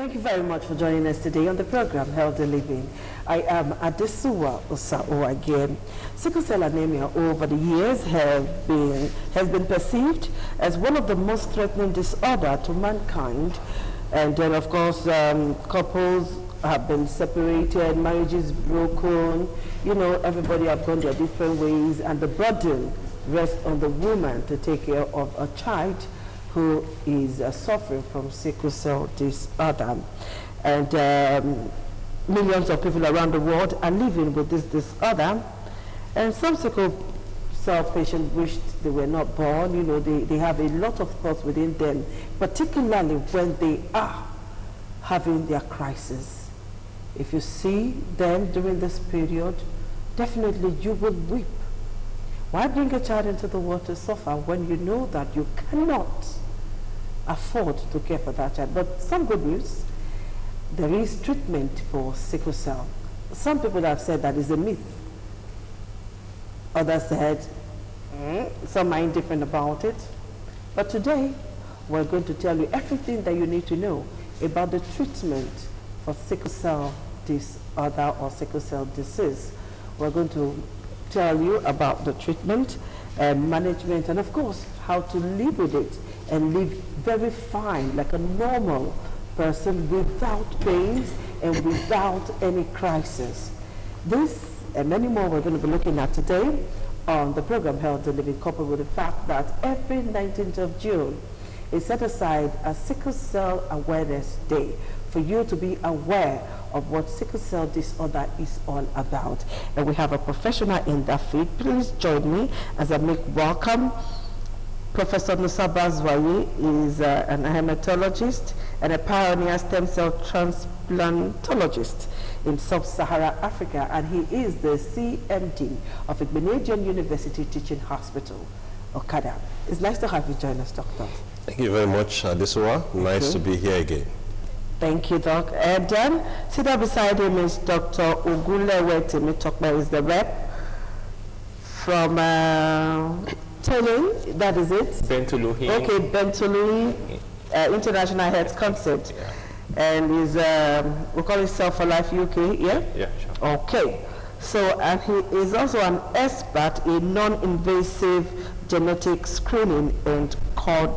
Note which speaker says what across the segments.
Speaker 1: Thank you very much for joining us today on the program Healthy Living. I am Adesuwa Osao again. Sickle cell anemia over the years has been perceived as one of the most threatening disorders to mankind. And then, of course, couples have been separated, marriages broken, you know, everybody have gone their different ways, and the burden rests on the woman to take care of a child who is suffering from sickle cell disorder. And millions of people around the world are living with this disorder. And some sickle cell patients wished they were not born. You know, they have a lot of thoughts within them, particularly when they are having their crisis. If you see them during this period, definitely you will weep. Why bring a child into the world to suffer when you know that you cannot afford to care for that child? But some good news, there is treatment for sickle cell. Some people have said that is a myth. Others said, some are indifferent about it. But today, we're going to tell you everything that you need to know about the treatment for sickle cell disorder or sickle cell disease. We're going to tell you about the treatment and management, and of course how to live with it and live very fine like a normal person without pains and without any crisis. This and many more we're going to be looking at today on the program Healthy Living, coupled with the fact that every 19th of June is set aside as Sickle Cell Awareness Day for you to be aware of what sickle cell disorder is all about. And we have a professional in that field. Please join me as I make welcome Professor Nusa Bazwaye. Is an hematologist and a pioneer stem cell transplantologist in Sub-Saharan Africa, and he is the CMD of Igbinedion University Teaching Hospital, Okada. It's nice to have you join us, Doctor.
Speaker 2: Thank you very much, Adesuwa. Nice to be here again. Thank you,
Speaker 1: Doc. And sitting beside him is Dr. Ogulewe Temitokba, is the rep from Tolin, that is it?
Speaker 3: Bentuluhi.
Speaker 1: Okay, Bentuluhi International Health Concept.
Speaker 3: Yeah.
Speaker 1: And is, we call it Cell for Life UK, yeah?
Speaker 3: Yeah, sure.
Speaker 1: Okay. So, and he is also an expert in non-invasive genetic screening and cord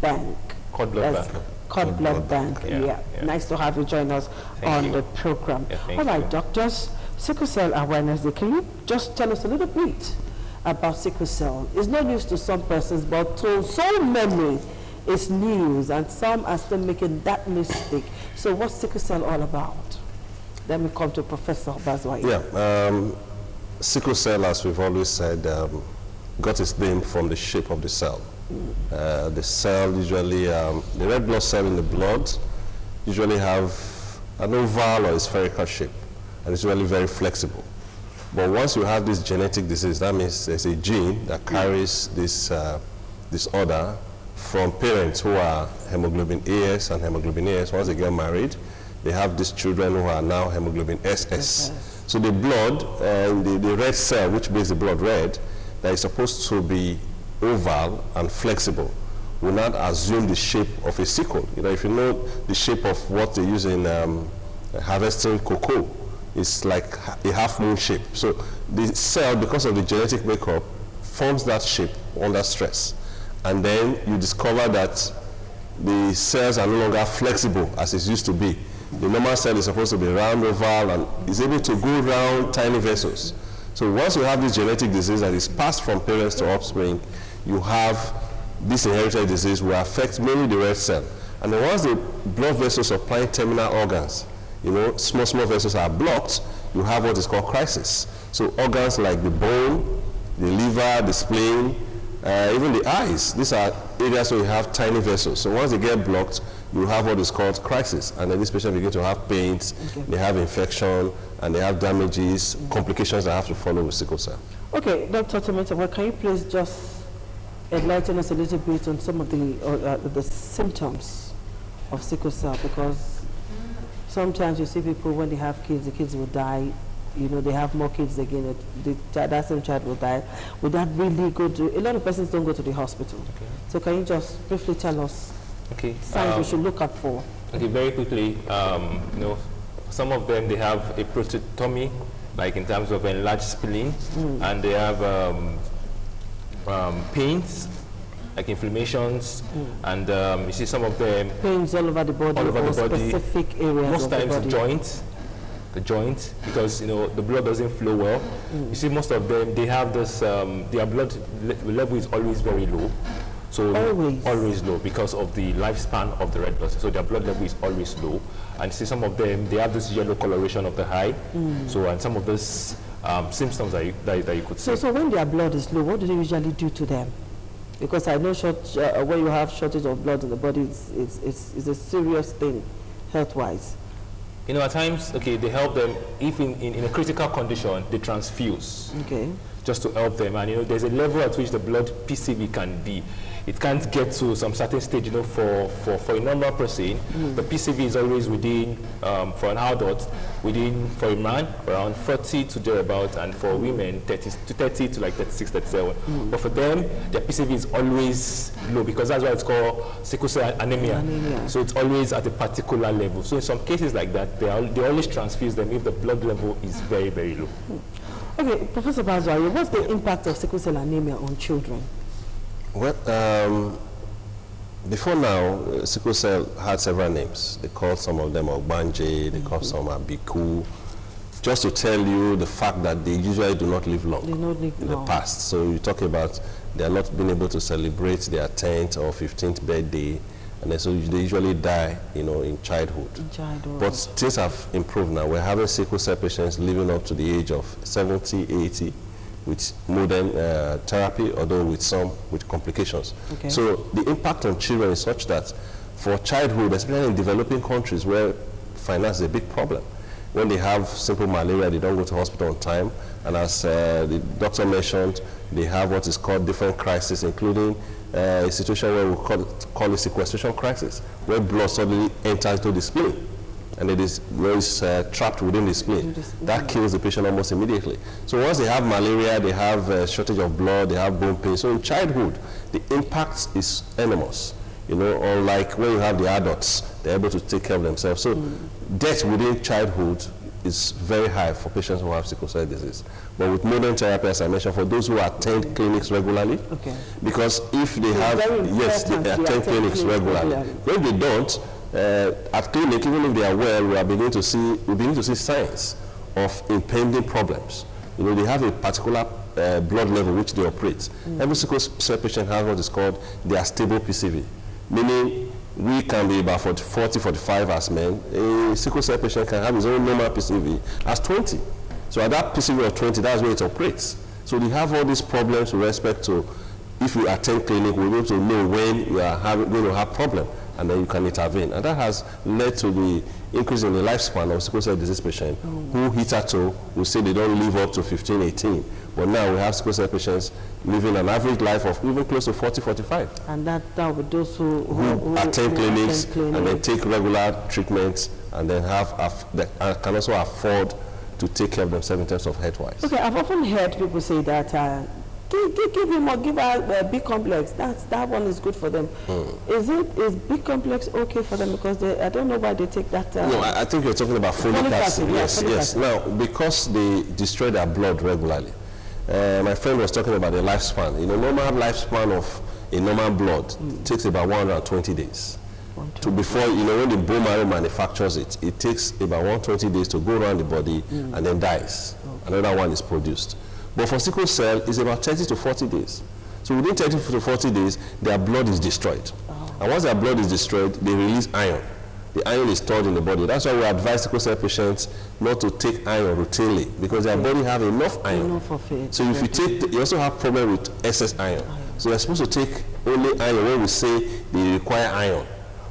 Speaker 1: bank.
Speaker 3: Cord blood bank.
Speaker 1: Cord blood bank, yeah. Nice to have you join us on the program.
Speaker 3: Yeah,
Speaker 1: all right, doctors, Sickle Cell Awareness Day, can you just tell us a little bit about sickle cell? It's not news to some persons, but to so many it's news, and some are still making that mistake. So what's sickle cell all about? Then we come to Professor Bazwaye.
Speaker 2: Yeah, sickle cell, as we've always said, got its name from the shape of the cell. The cell usually, the red blood cell in the blood usually have an oval or spherical shape, and it's usually very flexible. But once you have this genetic disease, that means there's a gene that carries this disorder from parents who are hemoglobin AS and hemoglobin AS. Once they get married, they have these children who are now hemoglobin SS. So the blood, the red cell, which makes the blood red, that is supposed to be oval and flexible, will not assume the shape of a sickle. You know, if you know the shape of what they use in harvesting cocoa, it's like a half moon shape. So the cell, because of the genetic makeup, forms that shape under stress. And then you discover that the cells are no longer flexible as it used to be. The normal cell is supposed to be round, oval, and is able to go around tiny vessels. So once you have this genetic disease that is passed from parents to offspring, you have this inherited disease will affect mainly the red cell. And then once the blood vessels supplying terminal organs, you know, small vessels are blocked, you have what is called crisis. So organs like the bone, the liver, the spleen, even the eyes, these are areas where you have tiny vessels. So once they get blocked, you have what is called crisis. And then this patient begin to have pains, they have infection, and they have damages, complications that have to follow with sickle cell.
Speaker 1: Okay, Dr. Tomato, can you please just enlighten us a little bit on some of the symptoms of sickle cell? Because sometimes you see people, when they have kids, the kids will die. You know, they have more kids again, that same child will die. Would that really go to, a lot of persons don't go to the hospital. Okay. So can you just briefly tell us signs we should look up for?
Speaker 3: Okay, very quickly, you know, some of them, they have a prototomy, like in terms of enlarged spleen, and they have pains, like inflammations, and you see some of them
Speaker 1: pains all over the body,
Speaker 3: all over
Speaker 1: or
Speaker 3: the body.
Speaker 1: specific areas
Speaker 3: most
Speaker 1: of
Speaker 3: times
Speaker 1: the body.
Speaker 3: the joint, because you know the blood doesn't flow well. You see, most of them, they have this their blood level is always very low, so always low, because of the lifespan of the red blood cell. So their blood level is always low, and you see some of them, they have this yellow coloration of the eye. So, and some of those symptoms that you could see.
Speaker 1: So when their blood is low, what do they usually do to them? Because I know when you have shortage of blood in the body, it's a serious thing, health-wise.
Speaker 3: You know, at times, okay, they help them, if in a critical condition, they transfuse. Okay. Just to help them. And, you know, there's a level at which the blood PCV can be. It can't get to some certain stage, you know, for a normal person. The PCV is always within, for an adult, for a man, around 40 to thereabout, and for women, 30 to like 36, 37. But for them, their PCV is always low, because that's why it's called sickle cell anemia. So it's always at a particular level. So in some cases like that, they always transfuse them if the blood level is very, very low.
Speaker 1: Okay, Professor Bazwari, what's the impact of sickle cell anemia on children?
Speaker 2: Well, before now, sickle cell had several names. They called some of them Ogbanje, they called some Abiku, just to tell you the fact that they usually do not live long in the past. So you talk about they are not being able to celebrate their 10th or 15th birthday, and then so they usually die, you know, in childhood. But things have improved now. We're having sickle cell patients living up to the age of 70, 80 with modern therapy, although with complications. Okay. So the impact on children is such that for childhood, especially in developing countries where finance is a big problem, when they have simple malaria, they don't go to hospital on time, and as the doctor mentioned, they have what is called different crises, including a situation where we call it sequestration crisis, where blood suddenly enters into the spleen, and it is trapped within the spleen. That kills the patient almost immediately. So once they have malaria, they have a shortage of blood, they have bone pain. So in childhood, the impact is enormous. You know, unlike when you have the adults, they're able to take care of themselves. So death within childhood is very high for patients who have sickle cell disease. But with modern therapy, as I mentioned, for those who attend clinics regularly, because if they have, yes, they attend clinics regularly. When they don't, at clinic, even if they are well, we begin to see signs of impending problems. You know, they have a particular blood level which they operate. Every sickle cell patient has what is called their stable PCV, meaning we can be about 40, 45 as men. A sickle cell patient can have his own normal PCV as 20. So at that PCV of 20, that's where it operates. So we have all these problems with respect to, if you attend clinic, we're able to know when you are going to have problem, and then you can intervene. And that has led to the increase in the lifespan of sickle cell disease patients who hitherto will say they don't live up to 15, 18. But now we have sickle cell patients living an average life of even close to 40, 45.
Speaker 1: And that with those who
Speaker 2: attend clinics and then take regular treatments, and then can also afford to take care of themselves in terms of health-wise. Okay,
Speaker 1: I've often heard people say that give him or give her B complex. That one is good for them. Is B complex okay for them? Because I don't know why they take that.
Speaker 2: No, I think you're talking about folic acid. Yes. Now, because they destroy their blood regularly. My friend was talking about the lifespan. You know, normal lifespan of a normal blood takes about 120 days. Before, you know, when the bone marrow manufactures it, it takes about 120 days to go around the body and then dies. Another one is produced. But for sickle cell, it's about 30 to 40 days. So within 30 to 40 days, their blood is destroyed. And once their blood is destroyed, they release iron. The iron is stored in the body. That's why we advise sickle cell patients not to take iron routinely, because their body have enough iron. So if you take, you also have problem with excess iron. So they're supposed to take only iron when we say they require iron.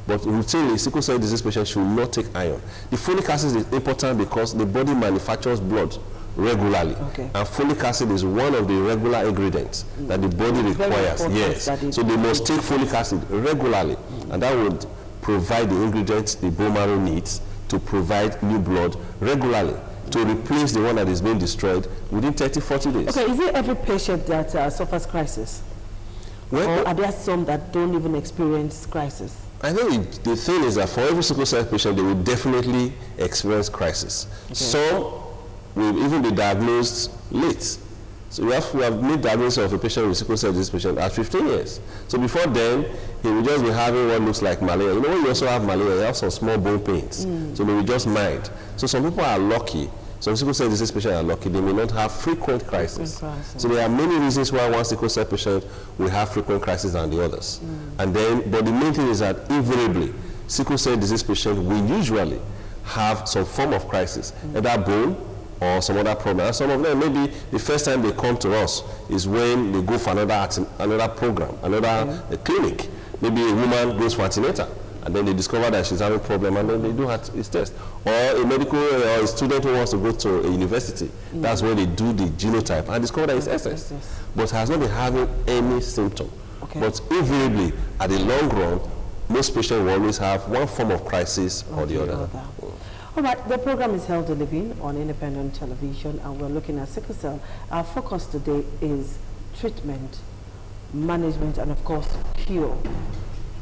Speaker 2: But routinely, sickle cell disease patients should not take iron. The folic acid is important because the body manufactures blood regularly. And folic acid is one of the regular ingredients that the body requires. Yes. So they must take folic acid regularly. And that would provide the ingredients the bone marrow needs to provide new blood regularly to replace the one that is being destroyed within 30, 40 days.
Speaker 1: Okay, is it every patient that suffers crisis? Well, or are there some that don't even experience crisis?
Speaker 2: I think the thing is that for every sickle cell patient, they will definitely experience crisis. Okay. Some will even be diagnosed late. So we have made diagnosis of a patient with sickle cell disease patient at 15 years. So before then, he will just be having what looks like malaria. You know, when you also have malaria, you have some small bone pains. So they will just mild. So some people are lucky. Some sickle cell disease patients are lucky. They may not have frequent crises. So there are many reasons why one sickle cell patient will have frequent crises than the others. And then, but the main thing is that invariably, sickle cell disease patients will usually have some form of crisis, either bone or some other problem. And some of them, maybe the first time they come to us is when they go for another program, another clinic. Maybe a woman goes for antenatal, and then they discover that she's having a problem, and then they do her test. Or a medical or a student who wants to go to a university, that's where they do the genotype and discover that it's SS, but has not been having any symptom. But invariably, at the long run, most patients will always have one form of crisis or the other.
Speaker 1: All right, the program is Healthy Living on independent television, and we're looking at sickle cell. Our focus today is treatment, management, and of course, cure.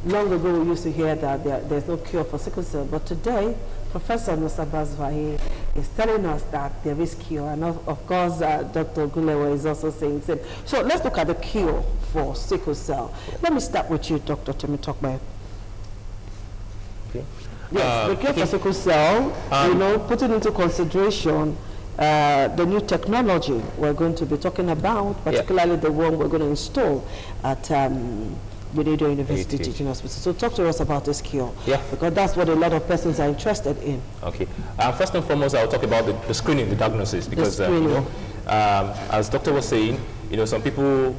Speaker 1: Long ago, we used to hear that there's no cure for sickle cell, but today, Professor Nusa Bazvahi is telling us that there is cure, and of course, Dr. Gulewa is also saying same. So let's look at the cure for sickle cell. Let me start with you, Dr. Temitokbe.
Speaker 3: Okay.
Speaker 1: Yes, the cure for sickle cell, you know, putting into consideration the new technology we're going to be talking about, particularly the one we're going to install at Widedo University Teaching Hospital. So talk to us about this cure, because that's what a lot of persons are interested in.
Speaker 3: Okay. First and foremost, I'll talk about the screening, the diagnosis, because you know, as Doctor was saying, you know, some people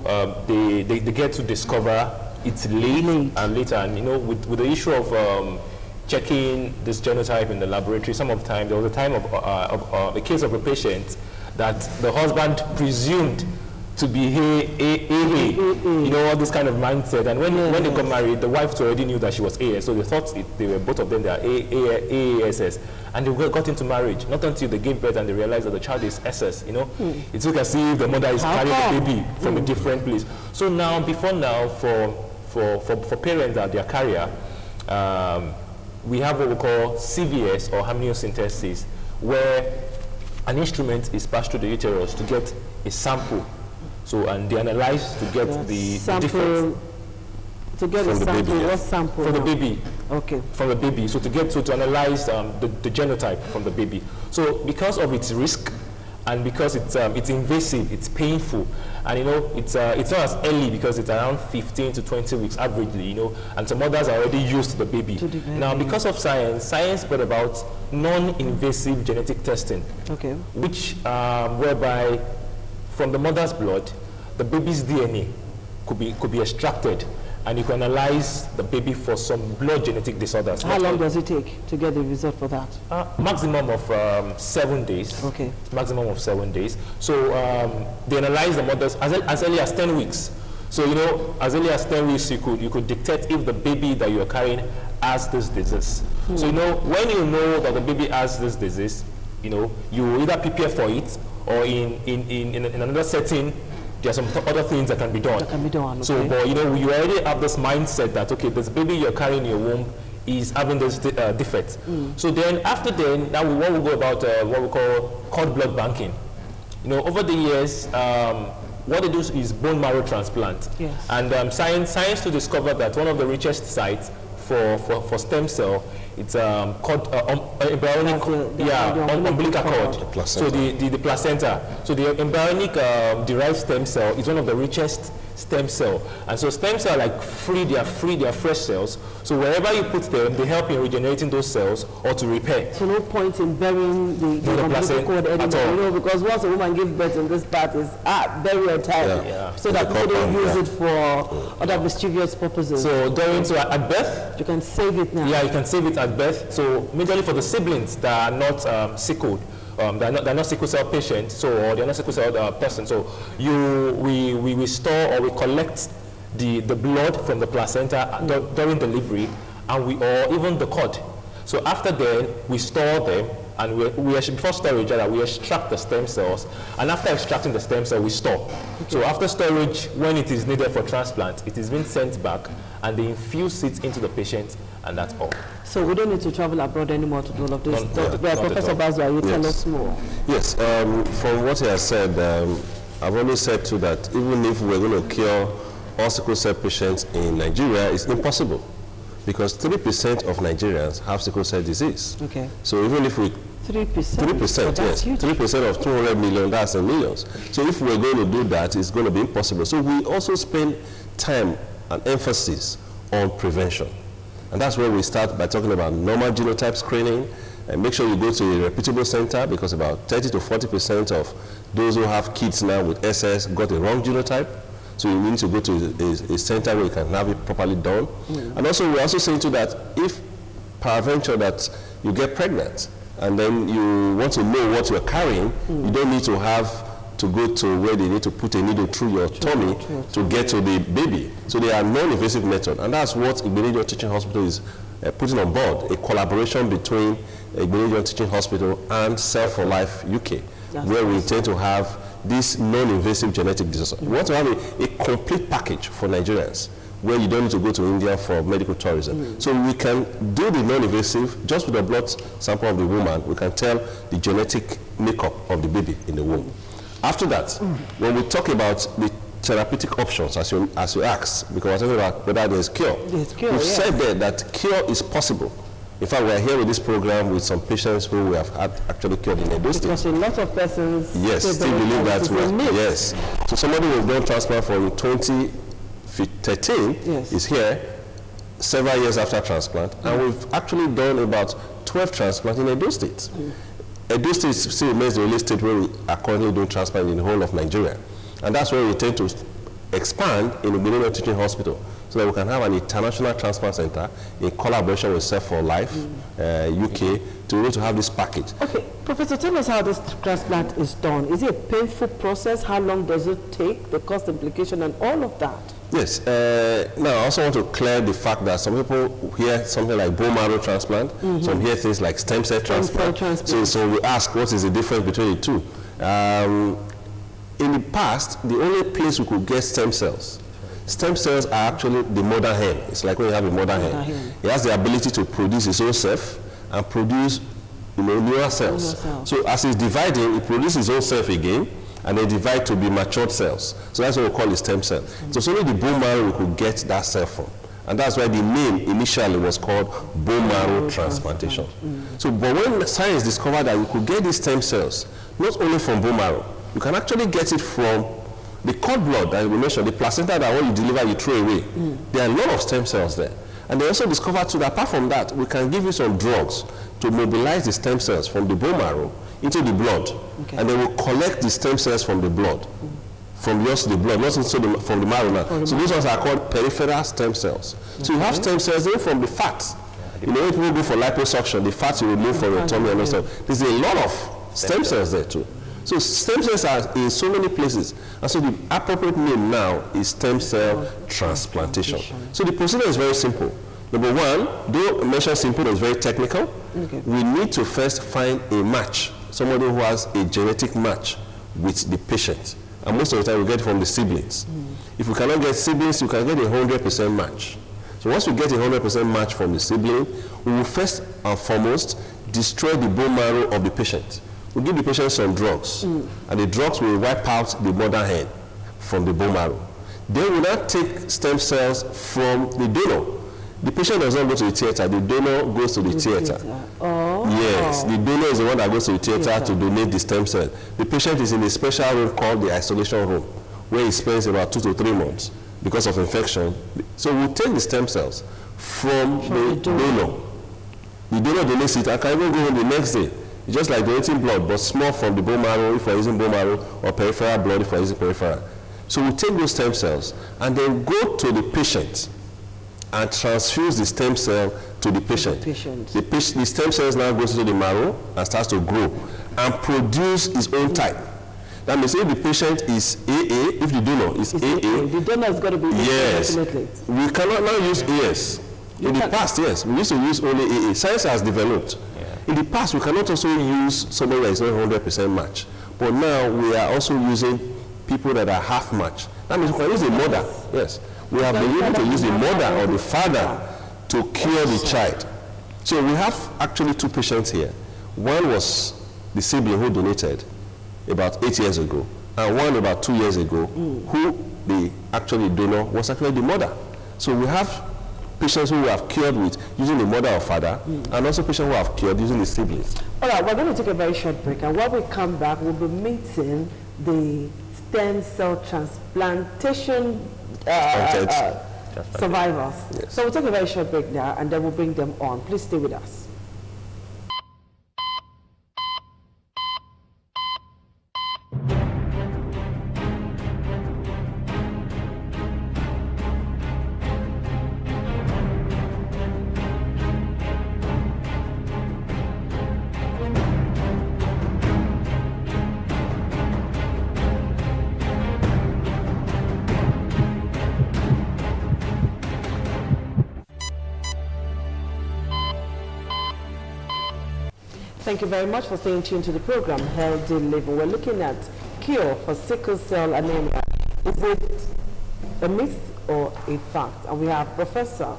Speaker 3: they get to discover it's late and later, and you know, with the issue of checking this genotype in the laboratory, some of the time, there was a time of a case of a patient that the husband presumed to be you know, all this kind of mindset. And when they got married, the wife already knew that she was AS, so they thought they were both of them, they are AASS. And they got into marriage, not until they gave birth and they realized that the child is SS, you know. It took as if the mother is carrying the baby from a different place. So now, before now, for parents that they are carrier, we have what we call CVS or amniocentesis, where an instrument is passed through the uterus to get a sample. So, and they analyze to get the difference.
Speaker 1: To get a sample, what sample?
Speaker 3: For the baby.
Speaker 1: Okay.
Speaker 3: From the baby. So to analyze the genotype from the baby. So because of its risk, and because it's invasive, it's painful, and you know it's not as early because it's around 15 to 20 weeks averagely, you know, and some mothers are already used to the baby. Now, because of science brought about non-invasive genetic testing, which whereby from the mother's blood, the baby's DNA could be extracted, and you can analyze the baby for some blood genetic disorders.
Speaker 1: How long does it take to get the result for that?
Speaker 3: Maximum of 7 days.
Speaker 1: Okay.
Speaker 3: Maximum of 7 days. So they analyze the mothers as early as 10 weeks. So you know, as early as 10 weeks, you could detect if the baby that you are carrying has this disease. So you know, when you know that the baby has this disease, you know, you either prepare for it, or in another setting, there are some other things that can be done. So, but you know, you already have this mindset that, okay, this baby you're carrying in your womb is having this defect. So then, after then, now we want to go about what we call cord blood banking. You know, over the years, what they do is bone marrow transplant. And science to discover that one of the richest sites for stem cell, it's called embryonic, umbilical cord. So the placenta. So the embryonic derived stem cell is one of the richest stem cell, and so stem cell like they are fresh cells. So wherever you put them, they help in regenerating those cells or to repair.
Speaker 1: So no point in burying the umbilical cord anymore, you know, because once a woman gives birth in this part is bury her time, so that people don't use it for other mischievous purposes.
Speaker 3: So at birth,
Speaker 1: you can save it now.
Speaker 3: Yeah, you can save it at birth. So majorly for the siblings that are not sickled. They're not sickle cell patients, or they're not sickle cell persons. So we store or we collect the blood from the placenta during delivery, and or even the cord. So after then, we store them, and before storage, we extract the stem cells, and after extracting the stem cell, we store. So after storage, when it is needed for transplant, it is being sent back, and they infuse it into the patient, and that's all.
Speaker 1: So we don't need to travel abroad anymore to do all of this. Professor Bazwa, you tell us more.
Speaker 2: Yes, from what he has said, I've always said too that even if we're going to cure all sickle cell patients in Nigeria, it's impossible, because 3% of Nigerians have sickle cell disease. Okay. So even if we 3%, 3%, yes, 3% of 200 million, that's in millions. So if we're going to do that, it's going to be impossible. So we also spend time and emphasis on prevention. And that's where we start by talking about normal genotype screening, and make sure you go to a reputable center, because about 30 to 40% of those who have kids now with SS got a wrong genotype. So you need to go to a center where you can have it properly done. And also, we're also saying to that if peradventure that you get pregnant and then you want to know what you're carrying, you don't need to have to go to where they need to put a needle through your tummy to get to the baby. So they are non-invasive method, and that's what Igbenedion Teaching Hospital is putting on board, a collaboration between Igbenedion Teaching Hospital and Cell for Life UK, where we intend to have this non-invasive genetic disorder. We want to have a complete package for Nigerians, where you don't need to go to India for medical tourism. So we can do the non-invasive just with a blood sample of the woman. We can tell the genetic makeup of the baby in the womb. After that, when we talk about the therapeutic options, as you asked, because we're talking about whether there's cure. We've said there that cure is possible. In fact, we're here with this program with some patients who we have had actually cured in Edo State.
Speaker 1: Because a lot of persons
Speaker 2: still believe that yes. So somebody who's done transplant from 2013 is here several years after transplant, and we've actually done about 12 transplants in Edo State. Edo State still remains the only state where we are currently doing transplant in the whole of Nigeria. And that's where we intend to expand in the Igbenedion Teaching Hospital, so that we can have an international transplant center in collaboration with Cell for Life UK to be able to have this package. Okay,
Speaker 1: Professor, tell us how this transplant is done. Is it a painful process? How long does it take? The cost implication and all of that?
Speaker 2: Yes. Now, I also want to clear the fact that some people hear something like bone marrow transplant, some hear things like stem cell transplant. So we ask, what is the difference between the two? In the past, the only place we could get stem cells are actually the mother hen. It's like when you have a mother hen. It has the ability to produce its own self and produce newer cells. So as it's dividing, it produces its own self again, and they divide to be matured cells. So that's what we call a stem cell. So it's only the bone marrow we could get that cell from. And that's why the name initially was called bone marrow transplantation. So, but when science discovered that you could get these stem cells, not only from bone marrow, you can actually get it from the cord blood that we mentioned, the placenta that when you deliver, you throw away. There are a lot of stem cells there. And they also discovered too that apart from that, we can give you some drugs to mobilize the stem cells from the bone marrow into the blood. And they will collect the stem cells from the blood, from just the blood, not from the marrow now. So these ones are called peripheral stem cells. So you have stem cells even from the fat. You know, when people go for liposuction, the fat you remove from your tummy and all stuff. There's a lot of stem cells there too. So stem cells are in so many places. And so the appropriate name now is stem cell transplantation. So the procedure is very simple. Number one, though mention simple, it's very technical. We need to first find a match, somebody who has a genetic match with the patient. And most of the time we get it from the siblings. If we cannot get siblings, you can get a 100% match. So once we get a 100% match from the sibling, we will first and foremost destroy the bone marrow of the patient. We give the patient some drugs, and the drugs will wipe out the mother hen from the bone marrow. Then we now take stem cells from the donor. The patient does not go to the theater, the donor goes to the theater. Yes, the donor is the one that goes to the theater to donate the stem cell. The patient is in a special room called the isolation room, where he spends about 2 to 3 months because of infection. So we take the stem cells from the donor. The donor donates it, and can even go home the next day. It's just like donating blood, but small from the bone marrow if we're using bone marrow, or peripheral blood if we're using peripheral. So we take those stem cells and then go to the patient and transfuse the stem cell to the patient. The stem cells now goes into the marrow and starts to grow and produce its own type. That means if the patient is AA, if the donor is AA,
Speaker 1: the donor has got to be definitely.
Speaker 2: We cannot now use AS. In the past, yes, we used to use only AA. Science has developed. In the past, we cannot also use somebody that is not 100% match. But now we are also using people that are half match. That means we can use the mother. Yes. We have been able to use the mother or the father to cure the child. So we have actually 2 patients here. One was the sibling who donated about 8 years ago, and one about 2 years ago, who the actually donor was actually the mother. So we have patients who have cured with using the mother or father, and also patients who have cured using the siblings.
Speaker 1: All right, we're going to take a very short break, and when we come back, we'll be meeting the stem cell transplantation survivors.
Speaker 2: Yes.
Speaker 1: So we'll take a very short break now, and then we'll bring them on. Please stay with us. Thank you very much for staying tuned to the program, Healthy Living. We're looking at cure for sickle cell anemia. Is it a myth or a fact? And we have Professor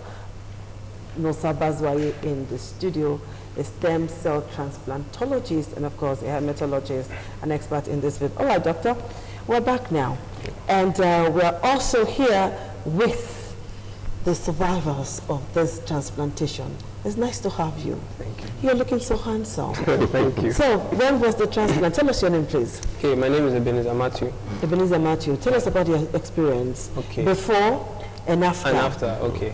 Speaker 1: Nosa Bazwaye in the studio, a stem cell transplantologist, and of course a hematologist, an expert in this field. All right, doctor, we're back now. And we're also here with the survivors of this transplantation. It's nice to have you.
Speaker 4: Thank you.
Speaker 1: You're looking so handsome.
Speaker 4: Thank you.
Speaker 1: So, when was the transplant? Tell us your name, please.
Speaker 4: Okay, my name is Ebenezer Matthew.
Speaker 1: Ebenezer Matthew. Tell us about your experience.
Speaker 4: Okay.
Speaker 1: Before and after.
Speaker 4: And after, okay.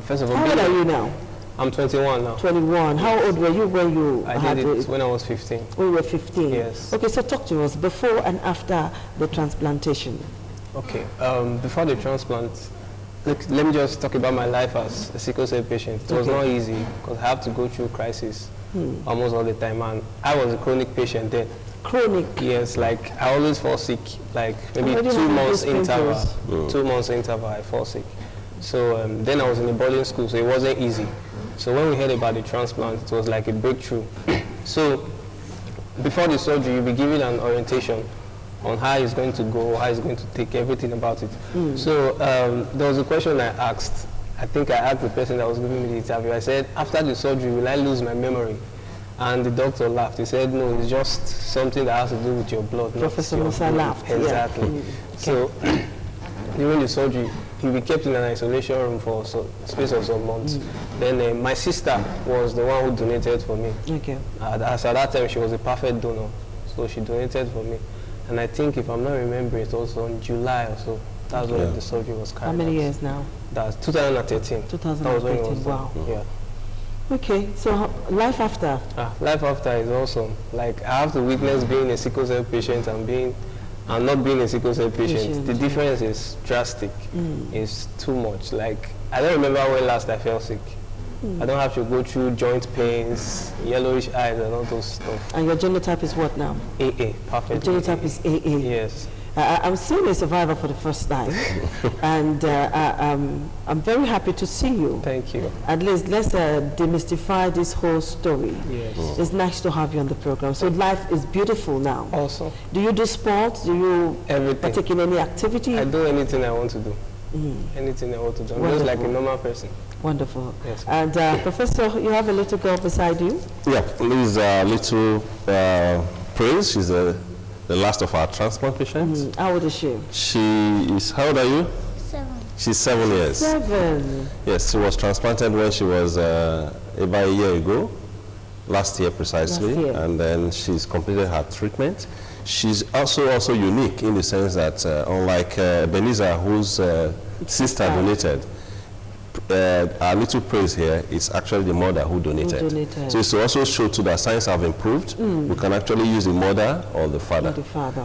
Speaker 4: First of all,
Speaker 1: how old are you now?
Speaker 4: I'm 21 now.
Speaker 1: 21. How old were you when you
Speaker 4: I did it when I was 15.
Speaker 1: When you were 15?
Speaker 4: Yes.
Speaker 1: Okay, so talk to us before and after the transplantation.
Speaker 4: Okay, before the transplant, let me just talk about my life as a sickle cell patient. It was not easy because I have to go through crisis almost all the time, and I was a chronic patient then.
Speaker 1: Chronic?
Speaker 4: Yes, like I always fall sick, like maybe 2 months interval. 2 months interval, I fall sick. So then I was in a boarding school, so it wasn't easy. So when we heard about the transplant, it was like a breakthrough. So before the surgery, you'll be given an orientation on how it's going to go, how it's going to take, everything about it. So there was a question I asked. I think I asked the person that was giving me the interview. I said, after the surgery, will I lose my memory? And the doctor laughed. He said, no, it's just something that has to do with your blood.
Speaker 1: Professor Musa laughed.
Speaker 4: Exactly.
Speaker 1: Yeah.
Speaker 4: So during the surgery, he'll be kept in an isolation room for a space of some months. Then my sister was the one who donated for me.
Speaker 1: Okay.
Speaker 4: As at that time, she was a perfect donor. So she donated for me. And I think, if I'm not remembering, it was on July or so. That's when the surgery was carried out.
Speaker 1: How many years now?
Speaker 4: That's 2013.
Speaker 1: 2013,
Speaker 4: that was when it was
Speaker 1: wow.
Speaker 4: done. Yeah.
Speaker 1: Okay, so life after?
Speaker 4: Life after is awesome. Like, I have to witness being a sickle cell patient and not being a sickle cell patient. The difference is drastic. It's too much. Like, I don't remember when last I felt sick. I don't have to go through joint pains, yellowish eyes, and all those stuff.
Speaker 1: And your genotype is what now?
Speaker 4: AA, perfect.
Speaker 1: Your genotype is AA?
Speaker 4: Yes.
Speaker 1: I'm seeing a survivor for the first time, and I'm very happy to see you.
Speaker 4: Thank you.
Speaker 1: At least let's demystify this whole story.
Speaker 4: Yes.
Speaker 1: It's nice to have you on the program. So life is beautiful now.
Speaker 4: Also.
Speaker 1: Do you do sports? Do you partake in any activity?
Speaker 4: I do anything I want to do. Anything I want to do. I'm just like a normal person.
Speaker 1: Wonderful.
Speaker 4: Yes.
Speaker 1: And Professor, you have a little girl beside you?
Speaker 2: Yeah, Liz, little Prince. She's the last of our transplant patients.
Speaker 1: How old is she?
Speaker 2: She is, how old are you?
Speaker 5: 7.
Speaker 2: She's 7 years.
Speaker 1: 7?
Speaker 2: Yes, she was transplanted when she was about a year ago, last year precisely,
Speaker 1: Last year.
Speaker 2: and then she's completed her treatment. She's also unique in the sense that unlike Ebenezer, whose sister donated, our little praise here is actually the mother who donated. So it's to also show to that science have improved. We can actually use the mother or the father.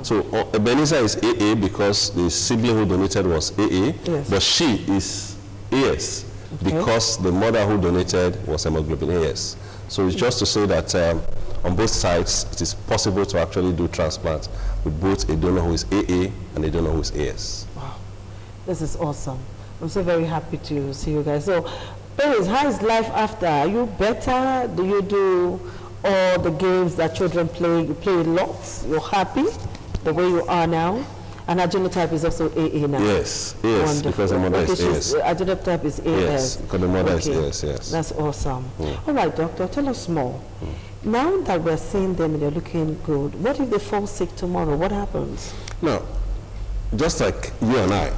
Speaker 2: So Ebenezer is AA because the sibling who donated was AA, but she is AS because the mother who donated was hemoglobin AS. So it's just to say that on both sides, it is possible to actually do transplant with both a donor who is AA and a donor who is AS.
Speaker 1: Wow, this is awesome. I'm so very happy to see you guys. So, Paris, how is life after? Are you better? Do you do all the games that children play? You play lots? You're happy the way you are now? And her genotype is also AA now?
Speaker 2: Yes, yes,
Speaker 1: Wonderful.
Speaker 2: because the mother is AS.
Speaker 1: Her genotype is AS.
Speaker 2: Yes, because the mother is AS, yes.
Speaker 1: That's awesome. All right, doctor, tell us more. Now that we're seeing them and they're looking good, what if they fall sick tomorrow? What happens?
Speaker 2: Now, just like you and I,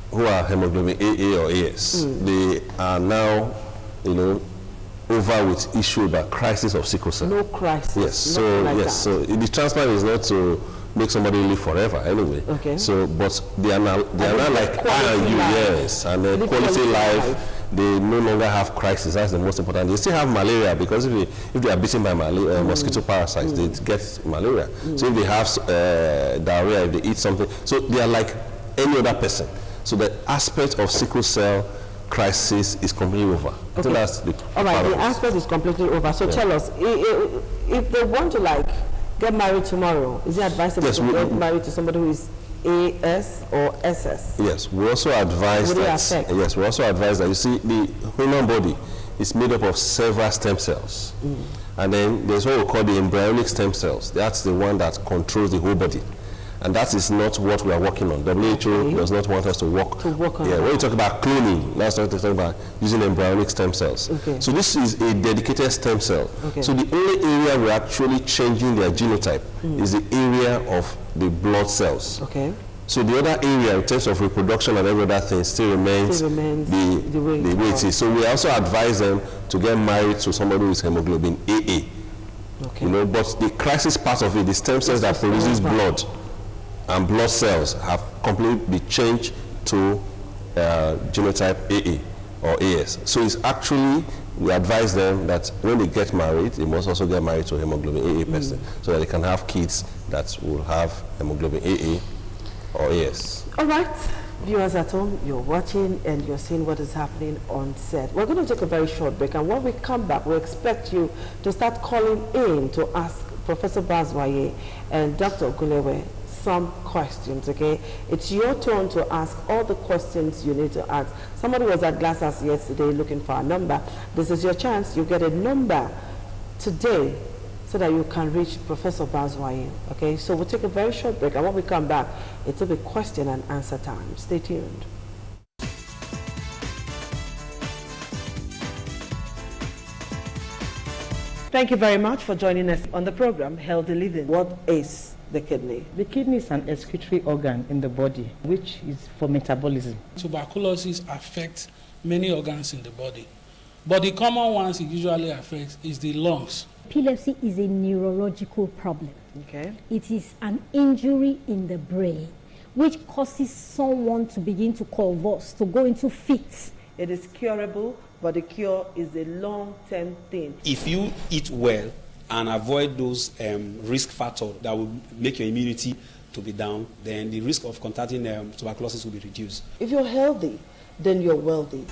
Speaker 2: who are hemoglobin AA or AS, they are now, you know, over with issue about crisis of sickle cell.
Speaker 1: No crisis.
Speaker 2: Yes. So
Speaker 1: like
Speaker 2: yes. So the transplant is not to make somebody live forever anyway.
Speaker 1: Okay.
Speaker 2: So, but they are now like I and you, yes, and the quality life. They no longer have crisis. That's the most important. They still have malaria because if they are bitten by mosquito parasites, they get malaria. So if they have diarrhea, if they eat something, so they are like any other person. So the aspect of sickle cell crisis is completely over.
Speaker 1: Okay.
Speaker 2: So that's the
Speaker 1: all right, the aspect is completely over. So tell us, if they want to like get married tomorrow, is it advisable to get married to somebody who is AS or SS?
Speaker 2: Yes, we also advise that. Yes, we also advise that. You see, the human body is made up of several stem cells, and then there's what we call the embryonic stem cells. That's the one that controls the whole body, and that is not what we are working on. WHO does not want us to work on. Yeah, when you talk about cloning, that's what we're talking about, using embryonic stem cells. Okay. So this is a dedicated stem cell. Okay. So the only area we're actually changing their genotype is the area of the blood cells. Okay. So the other area in terms of reproduction and every other thing still remains the way it is. So we also advise them to get married to somebody who is hemoglobin AA. Okay. You know, but the crisis part of it, the stem cells that produces blood and blood cells have completely changed to genotype AA or AS. So it's actually, we advise them that when they get married, they must also get married to a hemoglobin AA person so that they can have kids that will have hemoglobin AA or AS.
Speaker 1: All right, viewers at home, you're watching and you're seeing what is happening on set. We're going to take a very short break, and when we come back, we expect you to start calling in to ask Professor Bazwaye and Dr. Ogunlewe some questions, okay? It's your turn to ask all the questions you need to ask. Somebody was at Glass House yesterday looking for a number. This is your chance. You get a number today so that you can reach Professor Bazwaye, okay? So we'll take a very short break, and when we come back, it'll be question and answer time. Stay tuned. Thank you very much for joining us on the program, Healthy Living. What is the kidney?
Speaker 5: The kidney is an excretory organ in the body, which is for metabolism.
Speaker 6: Tuberculosis affects many organs in the body, but the common ones it usually affects is the lungs.
Speaker 7: Epilepsy is a neurological problem.
Speaker 1: Okay.
Speaker 7: It is an injury in the brain which causes someone to begin to convulse, to go into fits.
Speaker 1: It is curable, but the cure is a long-term thing.
Speaker 8: If you eat well and avoid those risk factors that will make your immunity to be down, then the risk of contracting tuberculosis will be reduced.
Speaker 1: If you're healthy, then you're wealthy.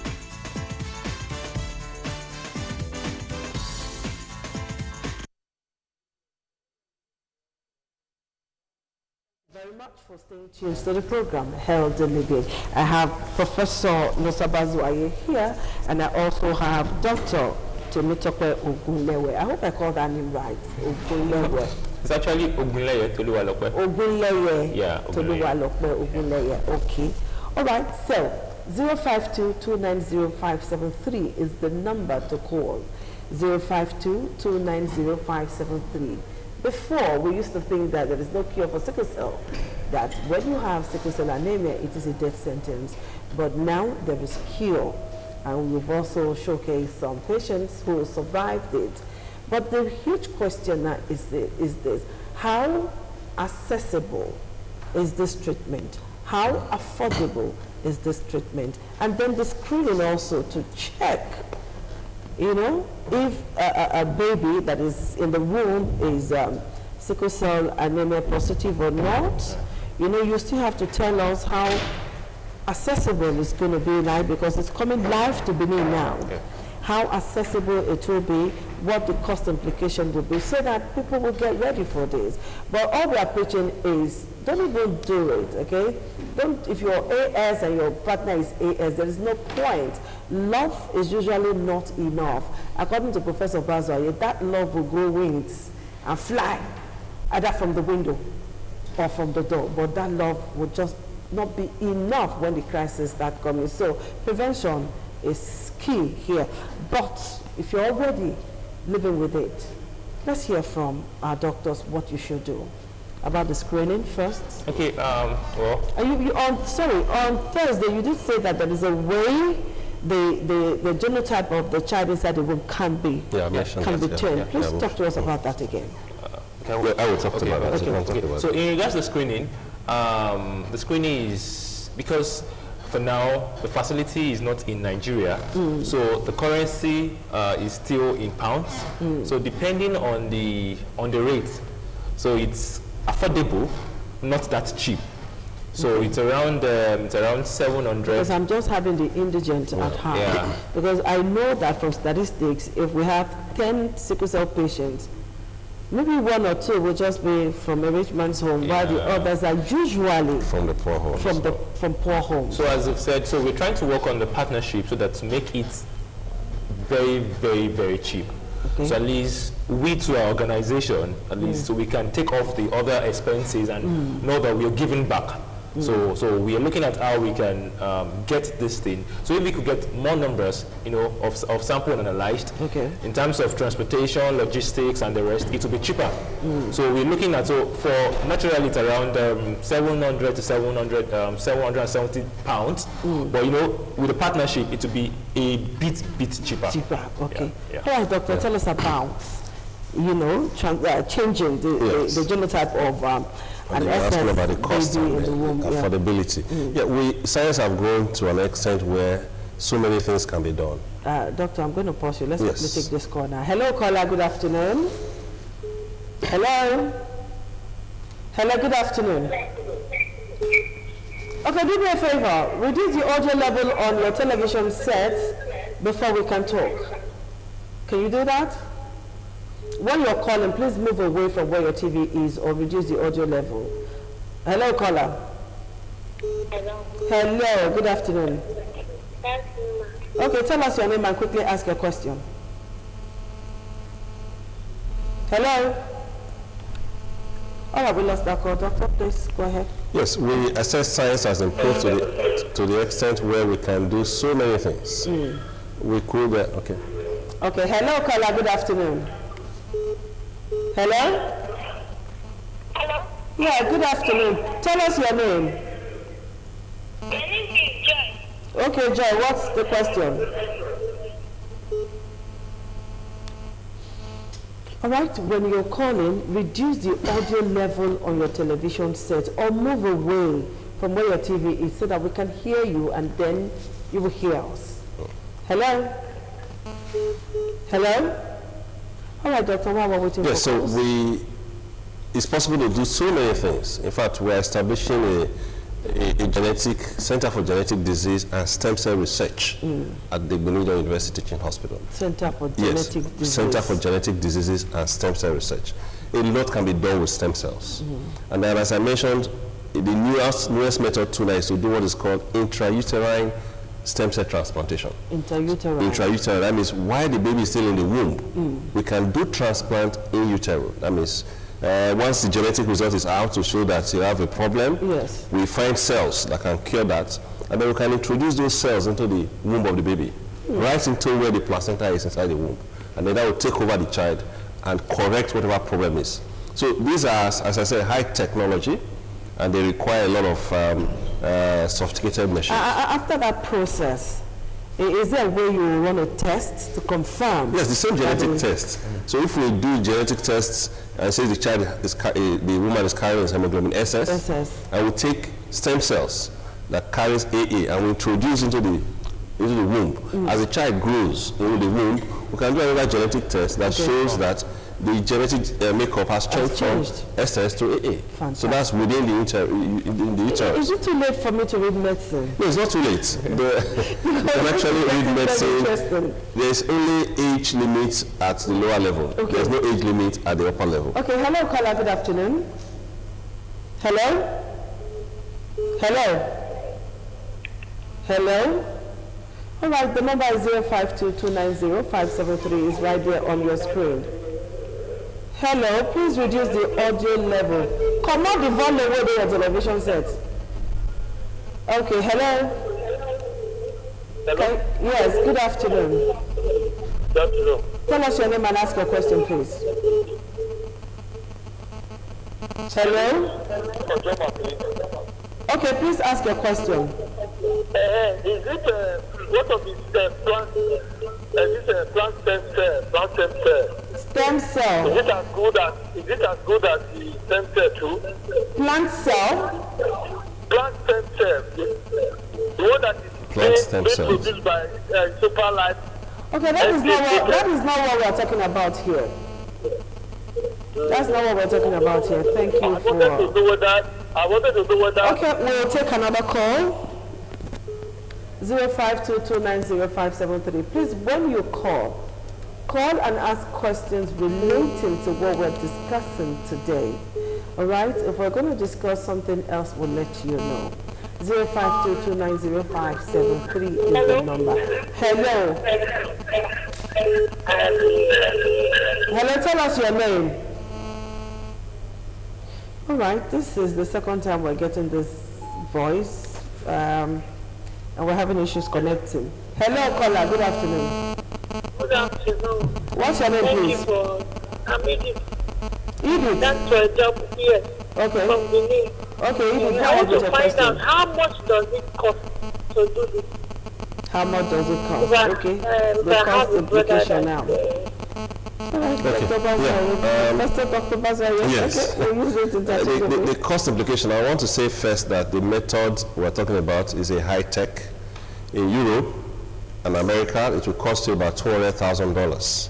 Speaker 1: Very much for staying tuned to the program, Healthy Living. I have Professor Bazwaye here, and I also have Dr. Temitope Ogunlewe. I hope I called that name right. Ogunlewe.
Speaker 3: It's actually Ogunleye Toluwalope.
Speaker 1: Ogunleye.
Speaker 3: Yeah,
Speaker 1: Toluwalope Ogunleye. Okay. All right. So 052-290-573 is the number to call. 052-290-573. Before, we used to think that there is no cure for sickle cell, that when you have sickle cell anemia, it is a death sentence. But now there is cure, and we've also showcased some patients who survived it. But the huge question now is this: how accessible is this treatment? How affordable is this treatment? And then the screening also to check, you know, if a baby that is in the womb is sickle cell anemia positive or not. You know, you still have to tell us how accessible it's going to be now, because it's coming live to Benin now. Okay. How accessible it will be, what the cost implication will be, so that people will get ready for this. But all we are preaching is, don't even do it, okay? Don't, if you're AS and your partner is AS, there is no point. Love is usually not enough. According to Professor Bazwaye, that love will grow wings and fly, either from the window or from the door, but that love would just not be enough when the crisis starts coming. So prevention is key here. But if you're already living with it, let's hear from our doctors what you should do. About the screening first.
Speaker 3: Okay, well.
Speaker 1: On Thursday, you did say that there is a way the genotype of the child inside the womb can be turned. Please talk to us about that again.
Speaker 2: I will talk about that.
Speaker 3: So in regards to screening, the screening is, because for now the facility is not in Nigeria, so the currency is still in pounds. So depending on the rate, so it's affordable, not that cheap. So it's around 700.
Speaker 1: Because I'm just having the indigent at heart.
Speaker 3: Yeah.
Speaker 1: Because I know that from statistics, if we have 10 sickle cell patients, maybe 1 or 2 will just be from a rich man's home, while the others are usually
Speaker 2: from the poor homes.
Speaker 1: From poor homes.
Speaker 3: So as I've said, so we're trying to work on the partnership so that to make it very, very, very cheap. Okay. So at least we to our organization, at least so we can take off the other expenses and know that we are giving back. So we are looking at how we can get this thing. So if we could get more numbers, of sample analyzed, in terms of transportation, logistics, and the rest, it will be cheaper. So we're looking at, so for naturally it's around 700 to 770 pounds. But with the partnership, it will be a bit cheaper.
Speaker 1: Okay. Yeah. All right, doctor, tell us about changing the genotype of
Speaker 2: and you ask about the cost and the affordability. Science have grown to an extent where so many things can be done.
Speaker 1: Doctor, I'm going to pause you. Let's take this call now. Hello, caller. Good afternoon. Hello. Hello. Good afternoon. Okay, do me a favor. Reduce the audio level on your television set before we can talk. Can you do that? When you're calling, please move away from where your TV is or reduce the audio level. Hello, caller.
Speaker 9: Hello.
Speaker 1: Hello, good afternoon. Okay, tell us your name and quickly ask your question. Hello? All right, we lost that call. Doctor, please go ahead.
Speaker 2: Yes, we assess science has improved to the extent where we can do so many things. We could, okay.
Speaker 1: Okay, hello, caller, good afternoon. Hello?
Speaker 9: Hello?
Speaker 1: Yeah, good afternoon. Tell us your name.
Speaker 9: My name is Joy.
Speaker 1: Okay, Joy, what's the question? All right, when you're calling, reduce the audio level on your television set or move away from where your TV is so that we can hear you and then you will hear us. Hello? Hello? All right, Doctor, while we're waiting for calls.
Speaker 2: So it's possible to do so many things. In fact, we're establishing a genetic center for genetic disease and stem cell research at the Benito University Teaching Hospital.
Speaker 1: Center for genetic disease.
Speaker 2: Center for genetic diseases and stem cell research. A lot can be done with stem cells. And then, as I mentioned, the newest method tonight is to do what is called intrauterine stem cell transplantation.
Speaker 1: Intrauterine,
Speaker 2: that means while the baby is still in the womb, we can do transplant in utero. That means once the genetic result is out to show that you have a problem, we find cells that can cure that, and then we can introduce those cells into the womb of the baby, right into where the placenta is inside the womb, and then that will take over the child and correct whatever problem is. So these are, as I said, high technology, and they require a lot of sophisticated machines.
Speaker 1: After that process, is there a way you run a test to confirm?
Speaker 2: Yes, the same genetic test. So if we do genetic tests and say the woman is carrying hemoglobin SS, and we take stem cells that carries AA and we introduce into the womb. As the child grows in the womb, we can do another genetic test that shows that the genetic makeup has changed from SS to AA.
Speaker 1: Fantastic.
Speaker 2: So that's within the uterus.
Speaker 1: Is it too late for me to read medicine?
Speaker 2: No, it's not too late. You can actually read medicine. There's only age limit at the lower level. There's no age limit at the upper level.
Speaker 1: Okay, hello, caller, good afternoon. Hello? Hello? Hello? All right, the number is 052-290-573 is right there on your screen. Hello, please reduce the audio level. Come on, the volume where your television set. Okay, hello?
Speaker 10: Hello?
Speaker 1: Okay, yes, good afternoon.
Speaker 10: Good afternoon.
Speaker 1: Tell us your name and ask your question, please. Hello? Okay, please ask your question.
Speaker 10: Is it what of this plant? Is this plant stem cell? Plant stem cell.
Speaker 1: Stem cell.
Speaker 10: Is it as good as the stem cell too?
Speaker 1: Plant cell.
Speaker 10: Plant stem cell. The one that is being produced by Super Life.
Speaker 1: Okay, that is not what we're talking about here. That's not what we're talking about here. Thank you for.
Speaker 10: I wanted to do with that.
Speaker 1: Okay, we'll take another call. 0522905573. Please, when you call and ask questions relating to what we're discussing today. All right? If we're going to discuss something else, we'll let you know. 0522905573 is the number. Hello. Hello, tell us your name. All right, this is the second time we're getting this voice, and we're having issues connecting. Hello, caller. Good afternoon.
Speaker 9: Good afternoon.
Speaker 1: What's your name, please?
Speaker 9: I'm Edith.
Speaker 1: Edith?
Speaker 9: That's for a job here.
Speaker 1: Okay.
Speaker 9: From Benin.
Speaker 1: Okay, Edith,
Speaker 9: I want to find out how much does it cost to do this?
Speaker 1: How much does it cost? Okay. The cost implication now.
Speaker 2: Yes. The cost implication, I want to say first that the method we're talking about is a high-tech. In Europe and America, it will cost you about $200,000. So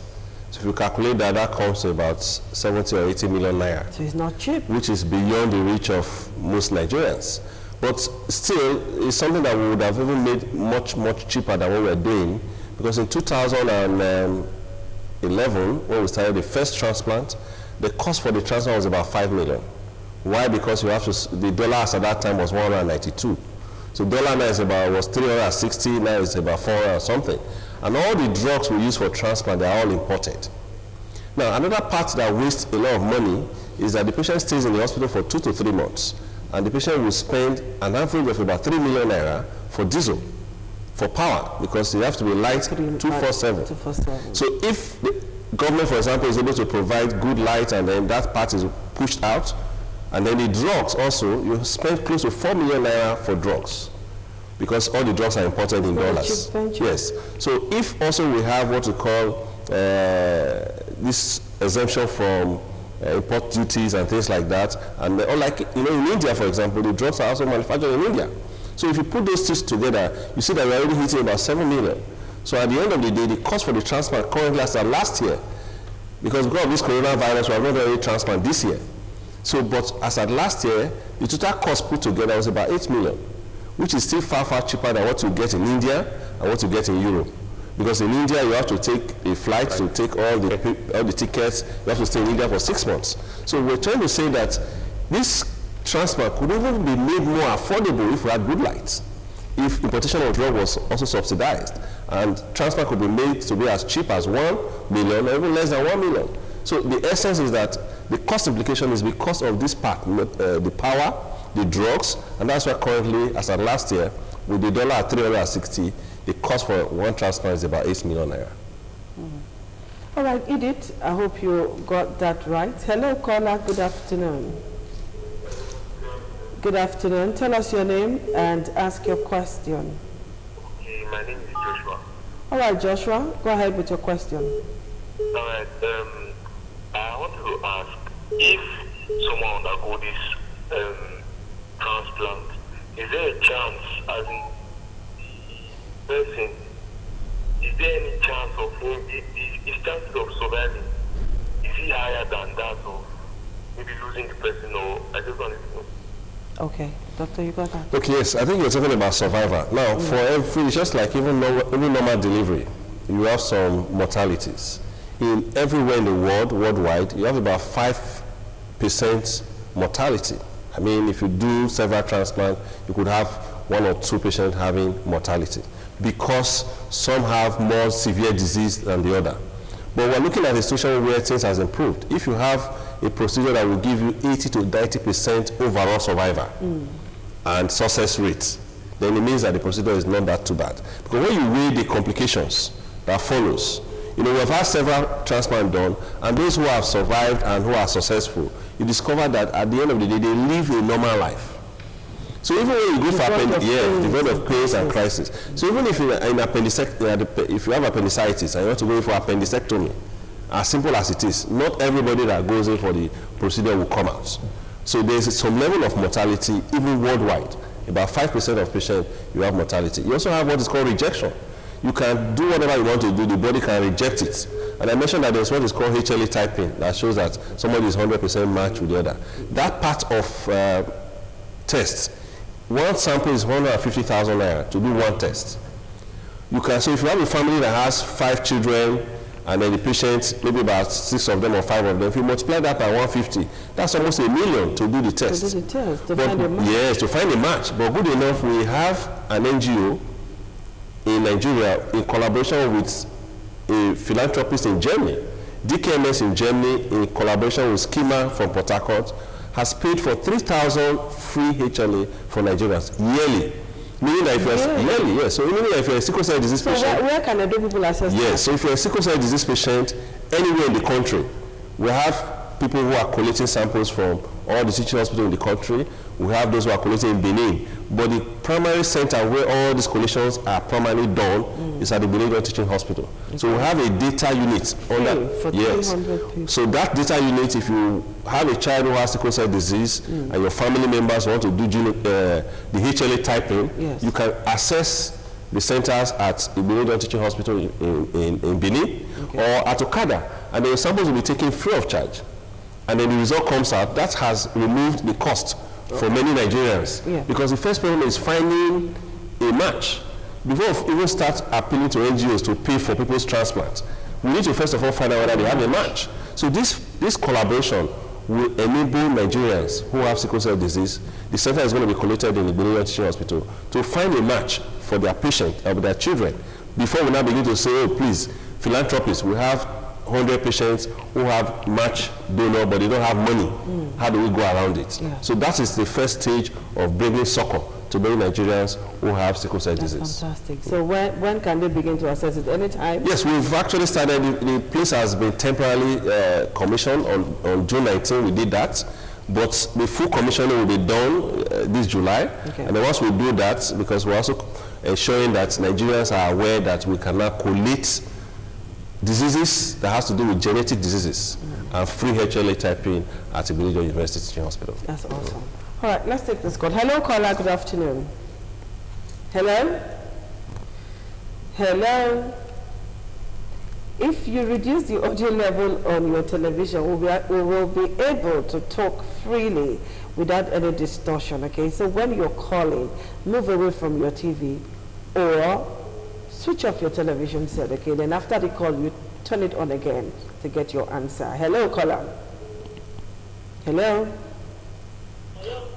Speaker 2: if you calculate that, that comes to about 70 or 80 million naira.
Speaker 1: So it's not cheap. Which
Speaker 2: is beyond the reach of most Nigerians. But still, it's something that we would have even made much, much cheaper than what we're doing. Because in 2011, when we started the first transplant, the cost for the transplant was about 5 million. Why? Because you have to, the dollar at that time was 192. So dollar now is was 360, now it's about 400 or something. And all the drugs we use for transplant, they're all imported. Now, another part that wastes a lot of money is that the patient stays in the hospital for 2 to 3 months. And the patient will spend an average of about 3 million naira for diesel, for power, because you have to be light 247. So if the government, for example, is able to provide good light and then that part is pushed out, and then the drugs also, you spend close to 4 million naira for drugs, because all the drugs are imported in dollars. Yes. So if also we have what we call this exemption from import duties and things like that, and like in India, for example, the drugs are also manufactured in India. So if you put those two together, you see that we're already hitting about 7 million. So at the end of the day, the cost for the transplant currently as of last year, because of this coronavirus, we have not done any transplant this year. So, but as at last year, the total cost put together was about 8 million, which is still far, far cheaper than what you get in India and what you get in Europe. Because in India, you have to take a flight to take all the tickets. You have to stay in India for 6 months. So we're trying to say that this transplant could even be made more affordable if we had good lights, if importation of drug was also subsidized. And transplant could be made to be as cheap as 1 million or even less than 1 million. So the essence is that the cost implication is because of this part, the power, the drugs, and that's why currently, as of last year, with the dollar at 360, the cost for one transplant is about 8 million naira.
Speaker 1: All right, Edith, I hope you got that right. Hello, caller, good afternoon. Good afternoon. Tell us your name and ask your question.
Speaker 10: Okay, my name is Joshua.
Speaker 1: All right, Joshua, go ahead with your question.
Speaker 10: All right, I wanted to ask if someone undergo this transplant, is there a chance, as in the person, is there any chance of his chances of surviving? Is he higher than that of maybe losing the person, or I just wanted to know?
Speaker 1: Okay, doctor, you got that?
Speaker 2: Okay, yes, I think you're talking about survivor. Now, for every, just like even normal delivery, you have some mortalities. In everywhere in the world, worldwide, you have about 5% mortality. I mean, if you do several transplants, you could have 1 or 2 patients having mortality, because some have more severe disease than the other. But we're looking at a situation where things has improved. If you have a procedure that will give you 80 to 90% overall survival and success rate, then it means that the procedure is not that too bad. Because when you weigh the complications that follows, you know, we've had several transplants done, and those who have survived and who are successful, you discover that at the end of the day, they live a normal life. So even when you go for development of pains and crisis. So even if if you have appendicitis and you want to go for appendectomy, as simple as it is, not everybody that goes in for the procedure will come out. So there's some level of mortality, even worldwide. About 5% of patients, you have mortality. You also have what is called rejection. You can do whatever you want to do, the body can reject it. And I mentioned that there's what is called HLA typing that shows that somebody is 100% matched with the other. That part of tests, one sample is 150,000 naira to do one test. You can, so if you have a family that has 5 children, and then the patients, maybe about 6 of them or 5 of them, if you multiply that by 150, that's almost $1 million to do the test.
Speaker 1: To do the test, to find a match.
Speaker 2: Yes, to find a match. But good enough, we have an NGO in Nigeria in collaboration with a philanthropist in Germany. DKMS in Germany, in collaboration with Schema from Port Harcourt, has paid for 3,000 free HLA for Nigerians yearly. Meaning that if you're yearly, yes. So meaning that if you're a sickle cell disease patient,
Speaker 1: where can the people access?
Speaker 2: Yes. So if you're a sickle cell disease patient anywhere in the country, we have people who are collecting samples from all the teaching hospitals in the country. We have those who are collecting in Benin. But the primary center where all these collections are primarily done is at the Benin Teaching Hospital. Okay. So we have a data unit on that.
Speaker 1: For 300 people.
Speaker 2: So that data unit, if you have a child who has sickle cell disease and your family members want to do the HLA typing, you can access the centers at the Benin Teaching Hospital in Benin or at Okada, and the samples will be taken free of charge. And then the result comes out, that has removed the cost for many Nigerians. Because the first problem is finding a match. Before we even start appealing to NGOs to pay for people's transplants, we need to first of all find out whether they have a match. So this collaboration will enable Nigerians who have sickle cell disease. The center is going to be collected in the Benin Teaching Hospital to find a match for their patient or their children. Before we now begin to say, oh please, philanthropists, we have 100 patients who have match donor, but they don't have money. How do we go around it? So that is the first stage of bringing SICKLE to many Nigerians who have sickle cell disease.
Speaker 1: Fantastic. So when can they begin to assess it? Anytime? Yes,
Speaker 2: we've actually started. The place has been temporarily commissioned on June 19. We did that. But the full commissioning will be done this July. And then once we do that, because we're also ensuring that Nigerians are aware that we can now collate diseases that has to do with genetic diseases and free HLA typing at Igbinedion University Teaching Hospital.
Speaker 1: That's awesome. All right, let's take this call. Hello, caller. Good afternoon. Hello? Hello? If you reduce the audio level on your television, we will be able to talk freely without any distortion, okay? So when you're calling, move away from your TV or switch off your television set, okay? Then after the call, you turn it on again to get your answer. Hello, caller. Hello?
Speaker 9: Hello?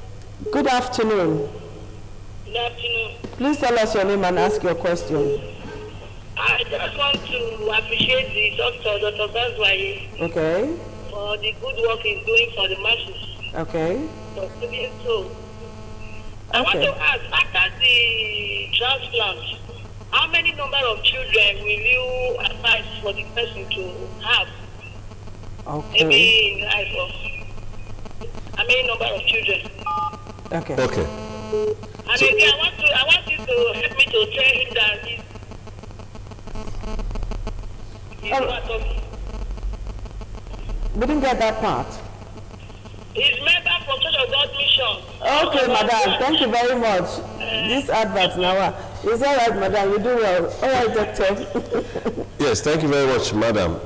Speaker 1: Good afternoon.
Speaker 9: Good afternoon.
Speaker 1: Please tell us your name and ask your question.
Speaker 9: I just want to appreciate the Dr. Bazwaye.
Speaker 1: Okay.
Speaker 9: For the good work he's doing for the masses.
Speaker 1: Okay.
Speaker 9: For doing so. I want to ask, after the transplant, how many number of children will you advise for the person to have?
Speaker 1: Okay.
Speaker 9: Maybe in life of how many number of children?
Speaker 2: Okay.
Speaker 9: And so, again, I want you to help me to tell him that
Speaker 1: we didn't get that part.
Speaker 9: He's member from Church of God Mission.
Speaker 1: Okay, madam. Thank you very much. This advert now. Is all right, madam. You do well. All right, doctor.
Speaker 2: Yes, thank you very much, madam.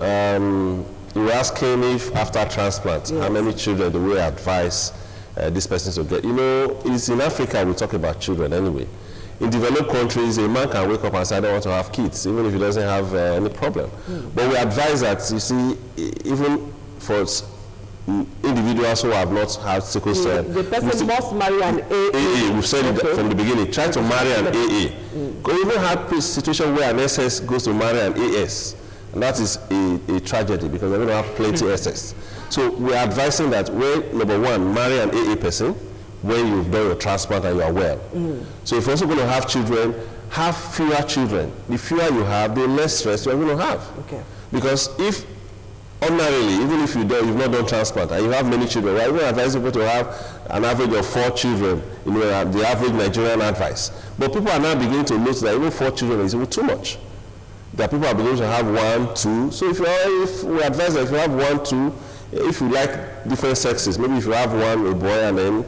Speaker 2: You were asking if after transplant, how many children do we advise this person to get? You know, it's in Africa we talk about children anyway. In developed countries, a man can wake up and say, I don't want to have kids, even if he doesn't have any problem. But we advise that, you see, even for individuals who have not had sickle cell,
Speaker 1: the person must marry an AA.
Speaker 2: We've said it from the beginning. Try to marry an AA. Because we even have a situation where an SS goes to marry an AS. And that is a tragedy because they're going to have plenty excess. So we're advising that when, number one, marry an AA person when you've done your transplant and you are well. So if you're also going to have children, have fewer children. The fewer you have, the less stress you're going to have.
Speaker 1: Okay.
Speaker 2: Because if ordinarily, even if you've not done transplant and you have many children, we're even advising people to have an average of 4 children, you know, the average Nigerian advice. But people are now beginning to notice that even 4 children is even too much. That people are beginning to have 1, 2. So if we advise that if you have 1, 2, if you like different sexes, maybe if you have one, a boy, and then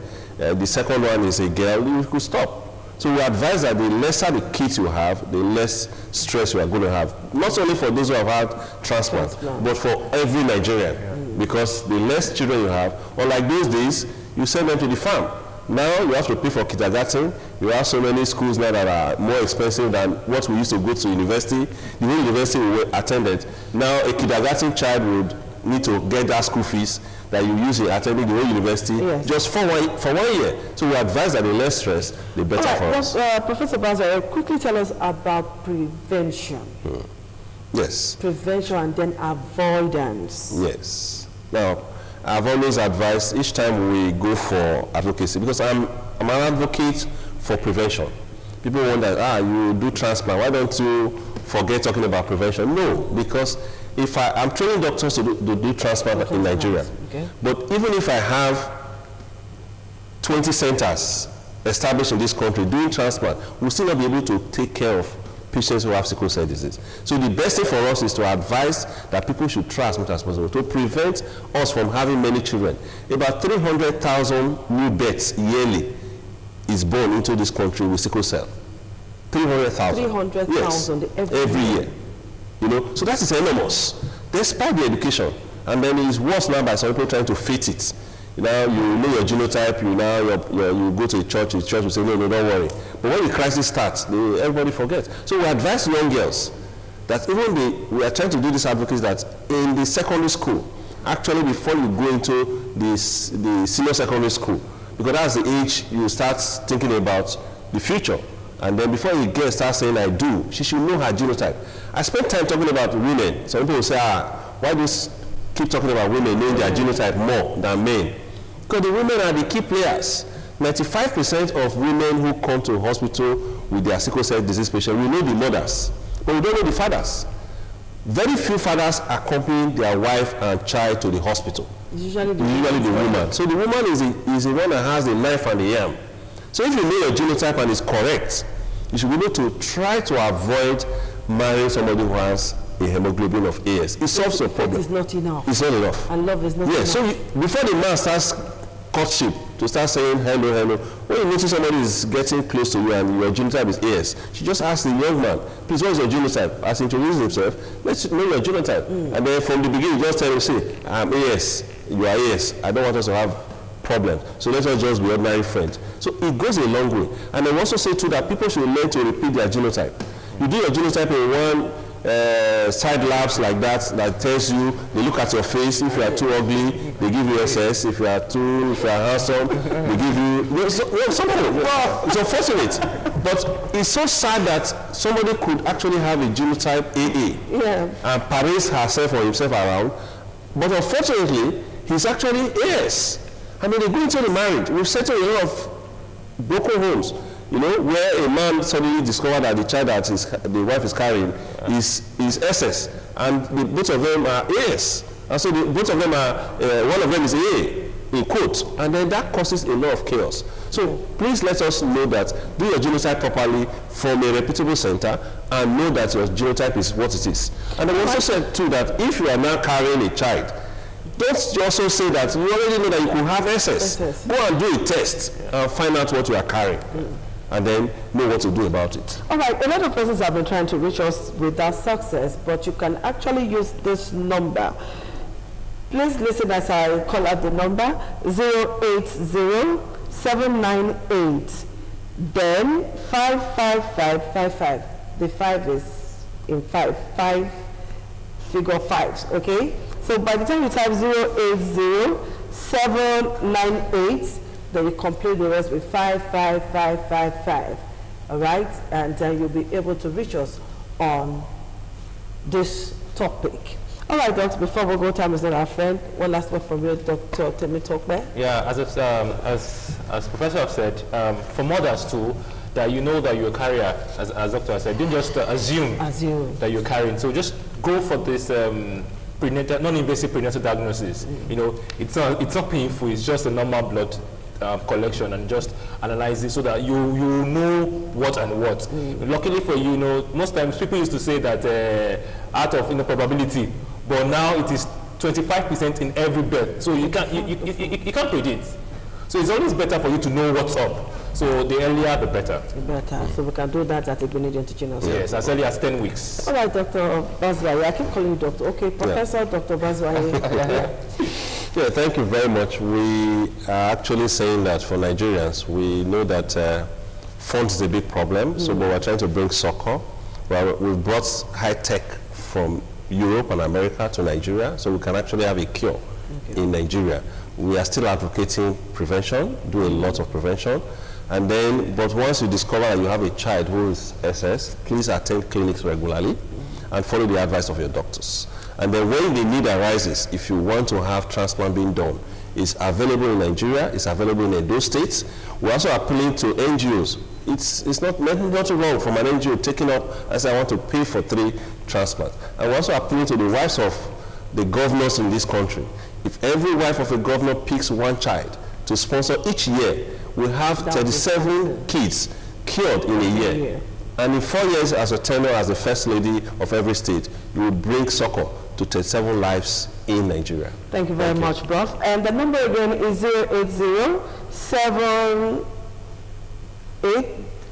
Speaker 2: the second one is a girl, you could stop. So we advise that the lesser the kids you have, the less stress you are going to have. Not only for those who have had transplant, but for every Nigerian. Because the less children you have, unlike those days, you send them to the farm. Now you have to pay for kindergarten. You have so many schools now that are more expensive than what we used to go to university. The whole university we attended. Now a kindergarten child would need to get that school fees that you use in attending the whole university just for 1 year. So we advise that the less stress, the better for us.
Speaker 1: Professor Baza, quickly tell us about prevention.
Speaker 2: Yes.
Speaker 1: Prevention and then avoidance.
Speaker 2: Yes. Now, I've always advised each time we go for advocacy, because I'm an advocate for prevention. People wonder, you do transplant, why don't you forget talking about prevention? No, because if I'm training doctors to do transplant in Nigeria, but even if I have 20 centers established in this country doing transplant, we'll still not be able to take care of patients who have sickle cell disease. So the best thing for us is to advise that people should try as much as possible to prevent us from having many children. About 300,000 new births yearly is born into this country with sickle cell. 300,000.
Speaker 1: 300,000
Speaker 2: every year. You know, so that is enormous, despite the education. And then it's worse now by some people trying to fit it. You know your genotype, you go to the church will say, no, don't worry. But when the crisis starts, everybody forgets. So we advise young girls that even we are trying to do this advocacy that in the secondary school, actually before you go into the senior secondary school, because that's the age you start thinking about the future. And then before you start saying I do, she should know her genotype. I spent time talking about women. Some people will say, why do you keep talking about women knowing their genotype more than men? Because the women are the key players. 95% of women who come to the hospital with their sickle cell disease patient, we know the mothers, but we don't know the fathers. Very few fathers accompany their wife and child to the hospital.
Speaker 1: Usually the
Speaker 2: woman. So the woman is the one that has the knife and the yam. So if you know your genotype and it's correct, you should be able to try to avoid marrying somebody who has a hemoglobin of AS. It solves your problem.
Speaker 1: It's not enough.
Speaker 2: It's not enough.
Speaker 1: And love is not enough.
Speaker 2: So before the man starts courtship, to start saying hello, hello, when you notice somebody is getting close to you and your genotype is AS, she just asks the young man, please, what is your genotype? As he introduces himself, let's know your genotype. And then from the beginning, just tell him, say, I'm AS, you are AS. I don't want us to have problems. So let us just be ordinary friends. So it goes a long way. And I also say too that people should learn to repeat their genotype. You do your genotype in one side labs like that tells you, they look at your face, if you are too ugly, they give you SS, if you are handsome, they give you, it's unfortunate. But it's so sad that somebody could actually have a genotype AA and parades herself or himself around, but unfortunately, he's actually AS. I mean, they go into the marriage. We've settled a lot of broken homes, you know, where a man suddenly discovered that the child that the wife is carrying is SS, and both of them are AS. And so both of them are, one of them is A, in quotes, and then that causes a lot of chaos. So please let us know that, do your genotype properly from a reputable center, and know that your genotype is what it is. And I also said too that if you are now carrying a child, don't also say that you already know that you could have SS. Go and do a test and find out what you are carrying, and then know what to do about it.
Speaker 1: All right, a lot of persons have been trying to reach us without success, but you can actually use this number. Please listen as I call out the number, 080-798, then 55555. The 5 is in 5 figure 5s, okay? So by the time you type 080-798, then you complete the rest with 55555. All right, and then you'll be able to reach us on this topic. All right, Doctor, before we go, time is not our friend. One last word from you, Dr. Temi Tokbe.
Speaker 3: Yeah, as Professor have said, for mothers too, that you know that you're a carrier, as Doctor said, don't just assume that you're carrying. So just go for this prenatal, non-invasive prenatal diagnosis. You know, it's not painful. It's just a normal blood collection, and just analyze it so that you know what and what. Luckily for you, most times people used to say that out of probability, but now it is 25% in every birth. So you can't predict. So it's always better for you to know what's up. So the earlier, the better.
Speaker 1: So we can do that at Egbunidi Teaching Hospital.
Speaker 3: Yes, as early as 10 weeks.
Speaker 1: All right, Dr. Bazwaye. I keep calling you Doctor. Okay, Professor Dr. Bazwaye.
Speaker 2: Yeah, thank you very much. We are actually saying that for Nigerians, we know that funds is a big problem, so we're trying to bring SICKLE. Well, we've brought high tech from Europe and America to Nigeria, so we can actually have a cure in Nigeria. We are still advocating prevention, do a lot of prevention. And then, but once you discover that you have a child who is SS, please attend clinics regularly and follow the advice of your doctors. And then when the need arises, if you want to have transplant being done, it's available in Nigeria, it's available in those states. We're also appealing to NGOs. It's not nothing wrong from an NGO taking up, as I want to pay for 3 transplants. And we're also appealing to the wives of the governors in this country. If every wife of a governor picks 1 child to sponsor each year, we have 37 kids cured in a year. And in 4 years as a tenure as the first lady of every state, you will bring SICKLE to 37 lives in Nigeria.
Speaker 1: Thank you very much, Prof. And the number again is 08078.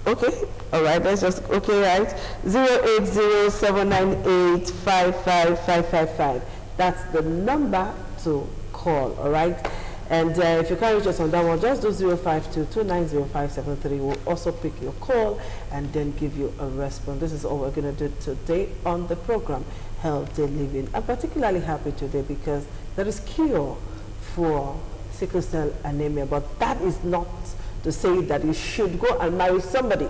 Speaker 1: Okay, all right, that's just okay, right? 08079855555. That's the number to call, all right? And if you can't reach us on that one, just do 052-290-573. We'll also pick your call and then give you a response. This is all we're going to do today on the program, Healthy Living. I'm particularly happy today because there is cure for sickle cell anemia, but that is not to say that you should go and marry somebody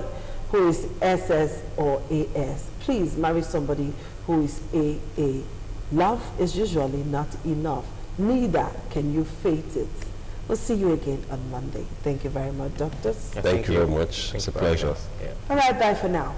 Speaker 1: who is SS or AS. Please marry somebody who is AA. Love is usually not enough. Neither can you fake it. We'll see you again on Monday. Thank you very much, doctors.
Speaker 2: Thank you very much. It's a pleasure.
Speaker 1: All right, bye for now.